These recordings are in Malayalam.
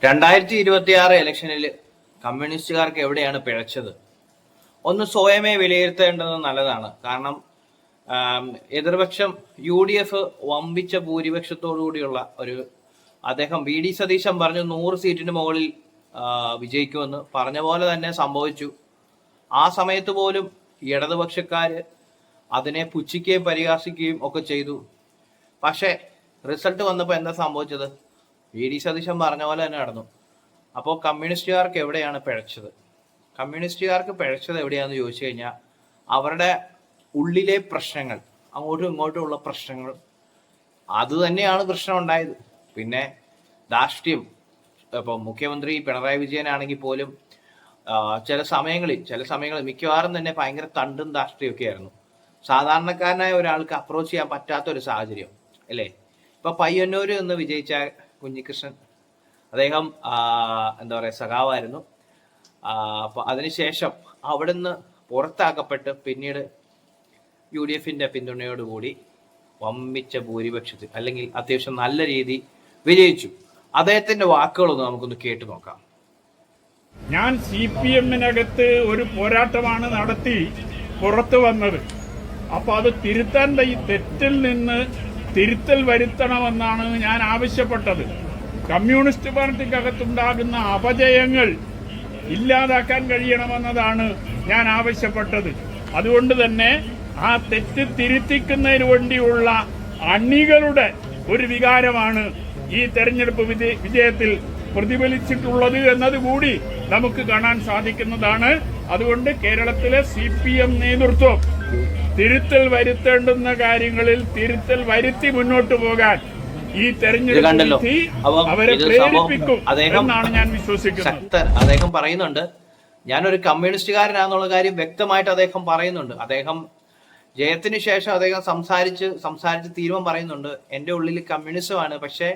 2026 ഇലക്ഷനിൽ കമ്മ്യൂണിസ്റ്റുകാർക്ക് എവിടെയാണ് പിഴച്ചത്? ഒന്ന് സ്വയമേ വിലയിരുത്തേണ്ടത് നല്ലതാണ്. കാരണം എതിർപക്ഷം UDF വമ്പിച്ച ഭൂരിപക്ഷത്തോടുകൂടിയുള്ള അദ്ദേഹം VD സതീശൻ പറഞ്ഞു 100 സീറ്റിന് മുകളിൽ വിജയിക്കുമെന്ന് പറഞ്ഞ പോലെ തന്നെ സംഭവിച്ചു. ആ സമയത്ത് പോലും ഇടതുപക്ഷക്കാര് അതിനെ പുച്ഛിക്കുകയും പരിഹാസിക്കുകയും ഒക്കെ ചെയ്തു. പക്ഷെ റിസൾട്ട് വന്നപ്പോൾ എന്താ സംഭവിച്ചത്? VD സതീശൻ പറഞ്ഞ പോലെ തന്നെ നടന്നു. അപ്പോൾ കമ്മ്യൂണിസ്റ്റുകാർക്ക് എവിടെയാണ് പിഴച്ചത്? കമ്മ്യൂണിസ്റ്റുകാർക്ക് പിഴച്ചത് എവിടെയാണെന്ന് ചോദിച്ചു കഴിഞ്ഞാൽ അവരുടെ ഉള്ളിലെ പ്രശ്നങ്ങൾ, അങ്ങോട്ടും ഇങ്ങോട്ടുമുള്ള പ്രശ്നങ്ങൾ, അത് തന്നെയാണ് പ്രശ്നം ഉണ്ടായത്. പിന്നെ ധാർഷ്ട്യം. ഇപ്പം മുഖ്യമന്ത്രി പിണറായി വിജയനാണെങ്കിൽ പോലും ചില സമയങ്ങളിൽ മിക്കവാറും തന്നെ ഭയങ്കര തണ്ടും ധാർഷ്ട്യമൊക്കെ ആയിരുന്നു. സാധാരണക്കാരനായ ഒരാൾക്ക് അപ്രോച്ച് ചെയ്യാൻ പറ്റാത്ത ഒരു സാഹചര്യം അല്ലേ? ഇപ്പൊ പയ്യന്നൂര് എന്ന് വിജയിച്ച കുഞ്ഞികൃഷ്ണൻ, അദ്ദേഹം എന്താ പറയുക, സഖാവായിരുന്നു. അപ്പൊ അതിനുശേഷം അവിടുന്ന് പുറത്താക്കപ്പെട്ട് പിന്നീട് UDFന്റെ പിന്തുണയോടുകൂടി വമ്പിച്ച ഭൂരിപക്ഷത്തിൽ, അല്ലെങ്കിൽ അത്യാവശ്യം നല്ല രീതി വിജയിച്ചു. അദ്ദേഹത്തിന്റെ വാക്കുകളൊന്ന് നമുക്കൊന്ന് കേട്ടു നോക്കാം. ഞാൻ CPM-നകത്ത് ഒരു പോരാട്ടമാണ് നടത്തി പുറത്തു വന്നത്. അപ്പൊ അത് തിരുത്താൻ, ഈ തെറ്റിൽ നിന്ന് തിരുത്തൽ വരുത്തണമെന്നാണ് ഞാൻ ആവശ്യപ്പെട്ടത്. കമ്മ്യൂണിസ്റ്റ് പാർട്ടിക്കകത്തുണ്ടാകുന്ന അപജയങ്ങൾ ഇല്ലാതാക്കാൻ കഴിയണമെന്നതാണ് ഞാൻ ആവശ്യപ്പെട്ടത്. അതുകൊണ്ട് തന്നെ ആ തെറ്റ് തിരുത്തിക്കുന്നതിന് വേണ്ടിയുള്ള അണികളുടെ ഒരു വികാരമാണ് ഈ തെരഞ്ഞെടുപ്പ് വിജയത്തിൽ പ്രതിഫലിച്ചിട്ടുള്ളത് എന്നതുകൂടി നമുക്ക് കാണാൻ സാധിക്കുന്നതാണ്. അതുകൊണ്ട് കേരളത്തിലെ CPM നേതൃത്വം തിരുത്തൽ വരുത്തേണ്ടുന്ന കാര്യങ്ങളിൽ തിരുത്തൽ വരുത്തി മുന്നോട്ട് പോകാൻ ഈ തെരഞ്ഞെടുപ്പ് അവരെ പ്രേരിപ്പിക്കും എന്നാണ് ഞാൻ വിശ്വസിക്കുന്നത്. അദ്ദേഹം പറയുന്നുണ്ട്, ഞാനൊരു കമ്മ്യൂണിസ്റ്റുകാരനാന്നുള്ള കാര്യം വ്യക്തമായിട്ട് അദ്ദേഹം പറയുന്നുണ്ട്. അദ്ദേഹം ജയത്തിന് ശേഷം അദ്ദേഹം സംസാരിച്ച് തീരുമാനം പറയുന്നുണ്ട്, എൻ്റെ ഉള്ളിൽ കമ്മ്യൂണിസമാണ്, പക്ഷെ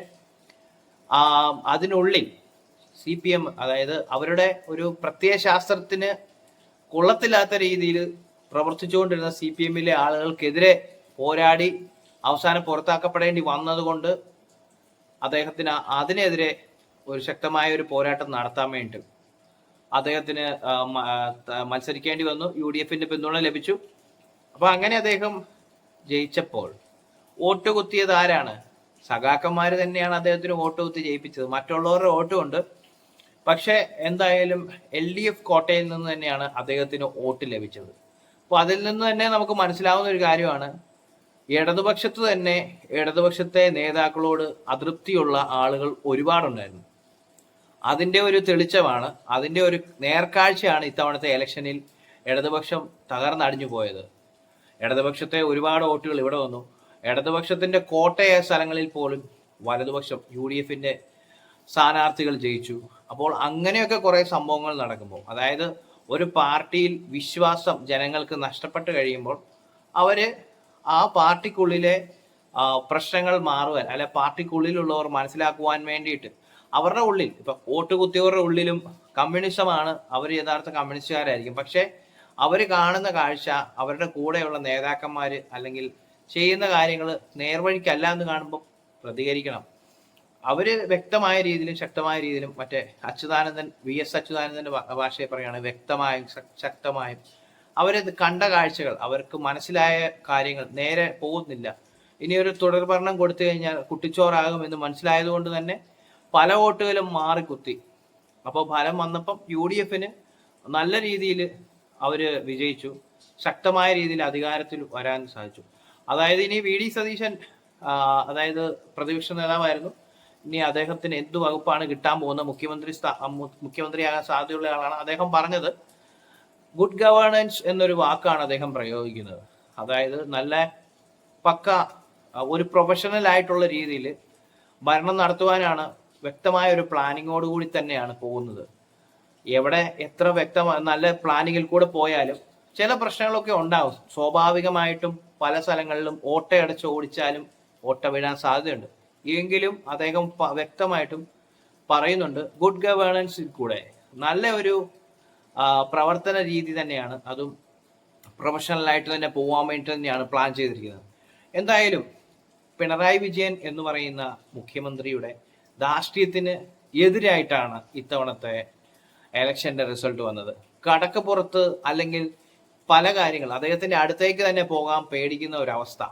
അതിനുള്ളിൽ CPM, അതായത് അവരുടെ ഒരു പ്രത്യയശാസ്ത്രത്തിന് കൊള്ളത്തില്ലാത്ത രീതിയിൽ പ്രവർത്തിച്ചുകൊണ്ടിരുന്ന CPM-ലെ ആളുകൾക്കെതിരെ പോരാടി അവസാനം പുറത്താക്കപ്പെടേണ്ടി വന്നതുകൊണ്ട് അദ്ദേഹത്തിന് അതിനെതിരെ ഒരു ശക്തമായ ഒരു പോരാട്ടം നടത്താൻ വേണ്ടി അദ്ദേഹത്തിന് മത്സരിക്കേണ്ടി വന്നു. UDFന്റെ പിന്തുണ ലഭിച്ചു. അപ്പൊ അങ്ങനെ അദ്ദേഹം ജയിച്ചപ്പോൾ വോട്ട് കുത്തിയത് ആരാണ്? സഖാക്കന്മാര് തന്നെയാണ് അദ്ദേഹത്തിന് വോട്ട് കുത്തി ജയിപ്പിച്ചത്. മറ്റുള്ളവരുടെ വോട്ടും ഉണ്ട്. പക്ഷെ എന്തായാലും LDF കോട്ടയിൽ നിന്ന് തന്നെയാണ് അദ്ദേഹത്തിന് വോട്ട് ലഭിച്ചത്. അപ്പൊ അതിൽ നിന്ന് തന്നെ നമുക്ക് മനസ്സിലാവുന്ന ഒരു കാര്യമാണ്, ഇടതുപക്ഷത്തെ നേതാക്കളോട് അതൃപ്തിയുള്ള ആളുകൾ ഒരുപാടുണ്ടായിരുന്നു. അതിന്റെ ഒരു തെളിച്ചമാണ്, അതിന്റെ ഒരു നേർക്കാഴ്ചയാണ് ഇത്തവണത്തെ ഇലക്ഷനിൽ ഇടതുപക്ഷം തകർന്നടിഞ്ഞു പോയത്. ഇടതുപക്ഷത്തെ ഒരുപാട് വോട്ടുകൾ ഇവിടെ വന്നു. ഇടതുപക്ഷത്തിന്റെ കോട്ടയായ സ്ഥലങ്ങളിൽ പോലും വലതുപക്ഷം UDFന്റെ സ്ഥാനാർത്ഥികൾ ജയിച്ചു. അപ്പോൾ അങ്ങനെയൊക്കെ കുറെ സംഭവങ്ങൾ നടക്കുമ്പോൾ, അതായത് ഒരു പാർട്ടിയിൽ വിശ്വാസം ജനങ്ങൾക്ക് നഷ്ടപ്പെട്ട് കഴിയുമ്പോൾ അവര് ആ പാർട്ടിക്കുള്ളിലെ പ്രശ്നങ്ങൾ മാറുവാൻ, അല്ലെ പാർട്ടിക്കുള്ളിലുള്ളവർ മനസ്സിലാക്കുവാൻ വേണ്ടിയിട്ട് അവരുടെ ഉള്ളിൽ, ഇപ്പൊ വോട്ട് കുത്തിയവരുടെ ഉള്ളിലും കമ്മ്യൂണിസമാണ്, അവർ യഥാർത്ഥ കമ്മ്യൂണിസ്റ്റുകാരായിരിക്കും. പക്ഷെ അവർ കാണുന്ന കാഴ്ച, അവരുടെ കൂടെയുള്ള നേതാക്കന്മാര് അല്ലെങ്കിൽ ചെയ്യുന്ന കാര്യങ്ങൾ നേർവഴിക്കല്ല എന്ന് കാണുമ്പോൾ പ്രതികരിക്കണം. അവര് വ്യക്തമായ രീതിയിലും ശക്തമായ രീതിയിലും, മറ്റേ VS അച്യുതാനന്ദന്റെ ഭാഷയെ പറയുകയാണ്, വ്യക്തമായും ശക്തമായും അവര് കണ്ട കാഴ്ചകൾ, അവർക്ക് മനസ്സിലായ കാര്യങ്ങൾ നേരെ പോകുന്നില്ല. ഇനി ഒരു തുടർഭരണം കൊടുത്തു കഴിഞ്ഞാൽ കുട്ടിച്ചോറാകും എന്ന് മനസ്സിലായത് കൊണ്ട് തന്നെ പല വോട്ടുകളും മാറിക്കുത്തി. അപ്പോൾ ഫലം വന്നപ്പം UDFന് നല്ല രീതിയിൽ അവര് വിജയിച്ചു, ശക്തമായ രീതിയിൽ അധികാരത്തിൽ വരാൻ സാധിച്ചു. അതായത് ഇനി VD സതീശൻ, അതായത് പ്രതിപക്ഷ നേതാവായിരുന്നു, ഇനി അദ്ദേഹത്തിന് എന്ത് വകുപ്പാണ് കിട്ടാൻ പോകുന്നത്? മുഖ്യമന്ത്രിയാകാൻ സാധ്യതയുള്ള ആളാണ്. അദ്ദേഹം പറഞ്ഞത് ഗുഡ് ഗവേണൻസ് എന്നൊരു വാക്കാണ് അദ്ദേഹം പ്രയോഗിക്കുന്നത്. അതായത് നല്ല പക്ക ഒരു പ്രൊഫഷണൽ ആയിട്ടുള്ള രീതിയിൽ ഭരണം നടത്തുവാനാണ് വ്യക്തമായ ഒരു പ്ലാനിങ്ങോടുകൂടി തന്നെയാണ് പോകുന്നത്. എവിടെ എത്ര നല്ല പ്ലാനിങ്ങിൽ കൂടെ പോയാലും ചില പ്രശ്നങ്ങളൊക്കെ ഉണ്ടാവും. സ്വാഭാവികമായിട്ടും പല സ്ഥലങ്ങളിലും ഓട്ടയടച്ച് ഓടിച്ചാലും ഓട്ട വീഴാൻ സാധ്യതയുണ്ട്. എങ്കിലും അദ്ദേഹം വ്യക്തമായിട്ടും പറയുന്നുണ്ട്, ഗുഡ് ഗവേണൻസിൽ കൂടെ നല്ല ഒരു പ്രവർത്തന രീതി തന്നെയാണ്, അതും പ്രൊഫഷണലായിട്ട് തന്നെ പോകാൻ വേണ്ടി തന്നെയാണ് പ്ലാൻ ചെയ്തിരിക്കുന്നത്. എന്തായാലും പിണറായി വിജയൻ എന്ന് പറയുന്ന മുഖ്യമന്ത്രിയുടെ ധാർഷ്ട്യത്തിന് എതിരായിട്ടാണ് ഇത്തവണത്തെ എലക്ഷന്റെ റിസൾട്ട് വന്നത്. കടക്കപ്പുറത്ത് അല്ലെങ്കിൽ പല കാര്യങ്ങൾ അദ്ദേഹത്തിന്റെ അടുത്തേക്ക് തന്നെ പോകാൻ പേടിക്കുന്ന ഒരവസ്ഥ.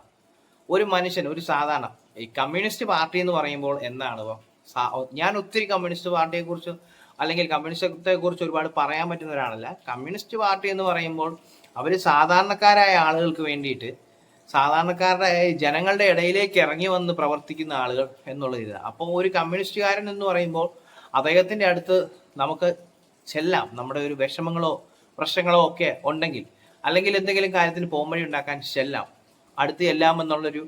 ഒരു മനുഷ്യൻ, ഒരു സാധാരണ ഈ കമ്മ്യൂണിസ്റ്റ് പാർട്ടി എന്ന് പറയുമ്പോൾ എന്താണ് ഞാൻ ഒത്തിരി കമ്മ്യൂണിസ്റ്റ് പാർട്ടിയെ കുറിച്ച് അല്ലെങ്കിൽ കമ്മ്യൂണിസ്റ്റത്തെ കുറിച്ച് ഒരുപാട് പറയാൻ പറ്റുന്ന ഒരാളല്ല. കമ്മ്യൂണിസ്റ്റ് പാർട്ടി എന്ന് പറയുമ്പോൾ അവര് സാധാരണക്കാരായ ആളുകൾക്ക് വേണ്ടിയിട്ട്, സാധാരണക്കാരുടെ ജനങ്ങളുടെ ഇടയിലേക്ക് ഇറങ്ങി വന്ന് പ്രവർത്തിക്കുന്ന ആളുകൾ എന്നുള്ള ഇത്. അപ്പോൾ ഒരു കമ്മ്യൂണിസ്റ്റുകാരൻ എന്ന് പറയുമ്പോൾ അദ്ദേഹത്തിന്റെ അടുത്ത് നമുക്ക് ചെല്ലാം, നമ്മുടെ ഒരു വിഷമങ്ങളോ പ്രശ്നങ്ങളോ ഒക്കെ ഉണ്ടെങ്കിൽ, അല്ലെങ്കിൽ എന്തെങ്കിലും കാര്യത്തിന് പോംവഴി ഉണ്ടാക്കാൻ ചെല്ലാം, അടുത്ത് ചെല്ലാം എന്നുള്ളൊരു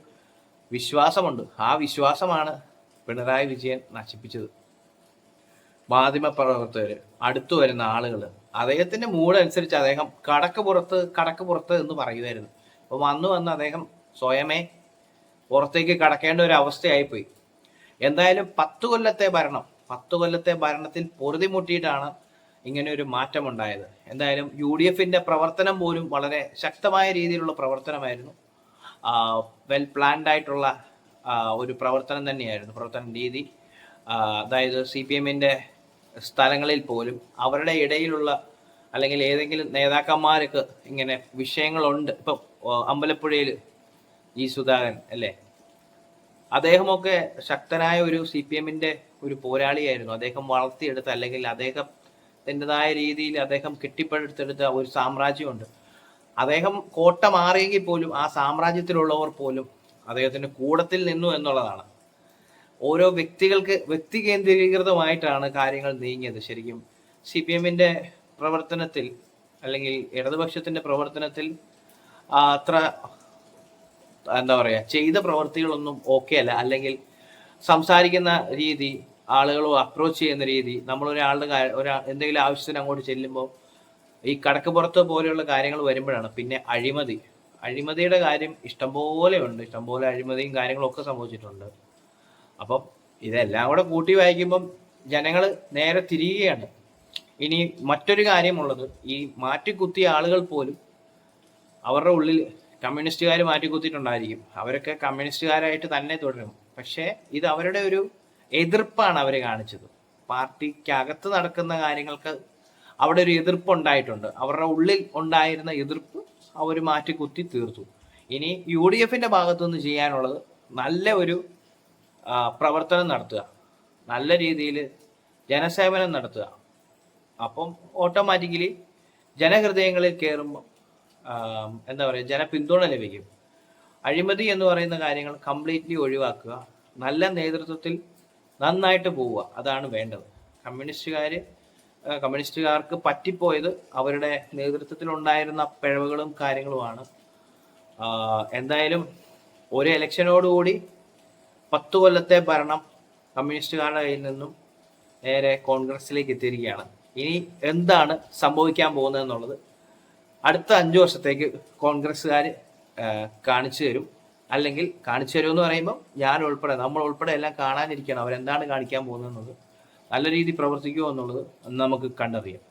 വിശ്വാസമുണ്ട്. ആ വിശ്വാസമാണ് പിണറായി വിജയൻ നശിപ്പിച്ചത്. മാധ്യമപ്രവർത്തകർ, അടുത്തു വരുന്ന ആളുകൾ, അദ്ദേഹത്തിന്റെ മൂഡ് അനുസരിച്ച് അദ്ദേഹം കടക്ക് പുറത്ത് എന്ന് പറയുമായിരുന്നു. അപ്പോൾ വന്ന് അദ്ദേഹം സ്വയമേ പുറത്തേക്ക് കടക്കേണ്ട ഒരു അവസ്ഥയായിപ്പോയി. എന്തായാലും 10 കൊല്ലത്തെ ഭരണത്തിൽ പൊറുതിമുട്ടിയിട്ടാണ് ഇങ്ങനെ ഒരു മാറ്റം ഉണ്ടായത്. എന്തായാലും UDFന്റെ പ്രവർത്തനം പോലും വളരെ ശക്തമായ രീതിയിലുള്ള പ്രവർത്തനമായിരുന്നു. വെൽ പ്ലാൻഡ് ആയിട്ടുള്ള ഒരു പ്രവർത്തനം തന്നെയായിരുന്നു, പ്രവർത്തന രീതി. അതായത് CPMന്റെ സ്ഥലങ്ങളിൽ പോലും അവരുടെ ഇടയിലുള്ള അല്ലെങ്കിൽ ഏതെങ്കിലും നേതാക്കന്മാർക്ക് ഇങ്ങനെ വിഷയങ്ങളുണ്ട്. ഇപ്പം അമ്പലപ്പുഴയിൽ സുധാകരൻ അല്ലേ, അദ്ദേഹമൊക്കെ ശക്തനായ ഒരു CPMന്റെ ഒരു പോരാളിയായിരുന്നു. അദ്ദേഹം വളർത്തിയെടുത്ത അല്ലെങ്കിൽ അദ്ദേഹത്തിൻ്റെതായ രീതിയിൽ അദ്ദേഹം കെട്ടിപ്പടുത്തെടുത്ത ഒരു സാമ്രാജ്യമുണ്ട്. അദ്ദേഹം കോട്ട മാറിയെങ്കിൽ പോലും ആ സാമ്രാജ്യത്തിലുള്ളവർ പോലും അദ്ദേഹത്തിന്റെ കൂടത്തിൽ നിന്നു എന്നുള്ളതാണ്. ഓരോ വ്യക്തി കേന്ദ്രീകൃതമായിട്ടാണ് കാര്യങ്ങൾ നീങ്ങിയത്. ശരിക്കും CPMന്റെ പ്രവർത്തനത്തിൽ അല്ലെങ്കിൽ ഇടതുപക്ഷത്തിന്റെ പ്രവർത്തനത്തിൽ അത്ര എന്താ പറയാ, ചെയ്ത പ്രവർത്തികളൊന്നും ഓക്കെ അല്ല. അല്ലെങ്കിൽ സംസാരിക്കുന്ന രീതി, ആളുകളോ അപ്രോച്ച് ചെയ്യുന്ന രീതി, നമ്മൾ എന്തെങ്കിലും ആവശ്യത്തിന് അങ്ങോട്ട് ചെല്ലുമ്പോൾ ഈ കടക്കുപുറത്ത് പോലെയുള്ള കാര്യങ്ങൾ വരുമ്പോഴാണ് പിന്നെ അഴിമതിയുടെ കാര്യം ഇഷ്ടംപോലെ അഴിമതിയും കാര്യങ്ങളും ഒക്കെ സംഭവിച്ചിട്ടുണ്ട്. അപ്പം ഇതെല്ലാം കൂടെ കൂട്ടി വായിക്കുമ്പം ജനങ്ങൾ നേരെ തിരിയുകയാണ്. ഇനി മറ്റൊരു കാര്യമുള്ളത്, ഈ മാറ്റിക്കുത്തിയ ആളുകൾ പോലും അവരുടെ ഉള്ളിൽ കമ്മ്യൂണിസ്റ്റുകാർ മാറ്റിക്കുത്തിയിട്ടുണ്ടായിരിക്കും. അവരൊക്കെ കമ്മ്യൂണിസ്റ്റുകാരായിട്ട് തന്നെ തുടരും. പക്ഷേ ഇത് അവരുടെ ഒരു എതിർപ്പാണ് അവർ കാണിച്ചത്. പാർട്ടിക്കകത്ത് നടക്കുന്ന കാര്യങ്ങൾക്ക് അവിടെ ഒരു എതിർപ്പ് ഉണ്ടായിട്ടുണ്ട്. അവരുടെ ഉള്ളിൽ ഉണ്ടായിരുന്ന എതിർപ്പ് അവർ മാറ്റിക്കുത്തി തീർത്തു. ഇനി UDFന്റെ ഭാഗത്തുനിന്ന് ചെയ്യാനുള്ളത് നല്ല ഒരു പ്രവർത്തനം നടത്തുക, നല്ല രീതിയിൽ ജനസേവനം നടത്തുക. അപ്പം ഓട്ടോമാറ്റിക്കലി ജനഹൃദയങ്ങളിൽ കയറുമ്പോൾ എന്താ പറയുക, ജനപിന്തുണ ലഭിക്കും. അഴിമതി എന്ന് പറയുന്ന കാര്യങ്ങൾ കംപ്ലീറ്റ്ലി ഒഴിവാക്കുക, നല്ല നേതൃത്വത്തിൽ നന്നായിട്ട് പോവുക, അതാണ് വേണ്ടത്. കമ്മ്യൂണിസ്റ്റുകാർക്ക് പറ്റിപ്പോയത് അവരുടെ നേതൃത്വത്തിൽ ഉണ്ടായിരുന്ന പിഴവുകളും കാര്യങ്ങളുമാണ്. എന്തായാലും ഒരു ഇലക്ഷനോടുകൂടി 10 കൊല്ലത്തെ ഭരണം കമ്മ്യൂണിസ്റ്റുകാരുടെ കയ്യിൽ നിന്നും നേരെ കോൺഗ്രസിലേക്ക് എത്തിയിരിക്കുകയാണ്. ഇനി എന്താണ് സംഭവിക്കാൻ പോകുന്നത് എന്നുള്ളത് അടുത്ത 5 വർഷത്തേക്ക് കോൺഗ്രസ്സുകാർ കാണിച്ചു തരും. അല്ലെങ്കിൽ കാണിച്ചു തരുമെന്ന് പറയുമ്പോൾ നമ്മൾ ഉൾപ്പെടെ എല്ലാം കാണാനിരിക്കണം അവരെന്താണ് കാണിക്കാൻ പോകുന്നത് എന്നുള്ളത്. നല്ല രീതിയിൽ പ്രവർത്തിക്കുമോ എന്നുള്ളത് നമുക്ക് കണ്ടറിയാം.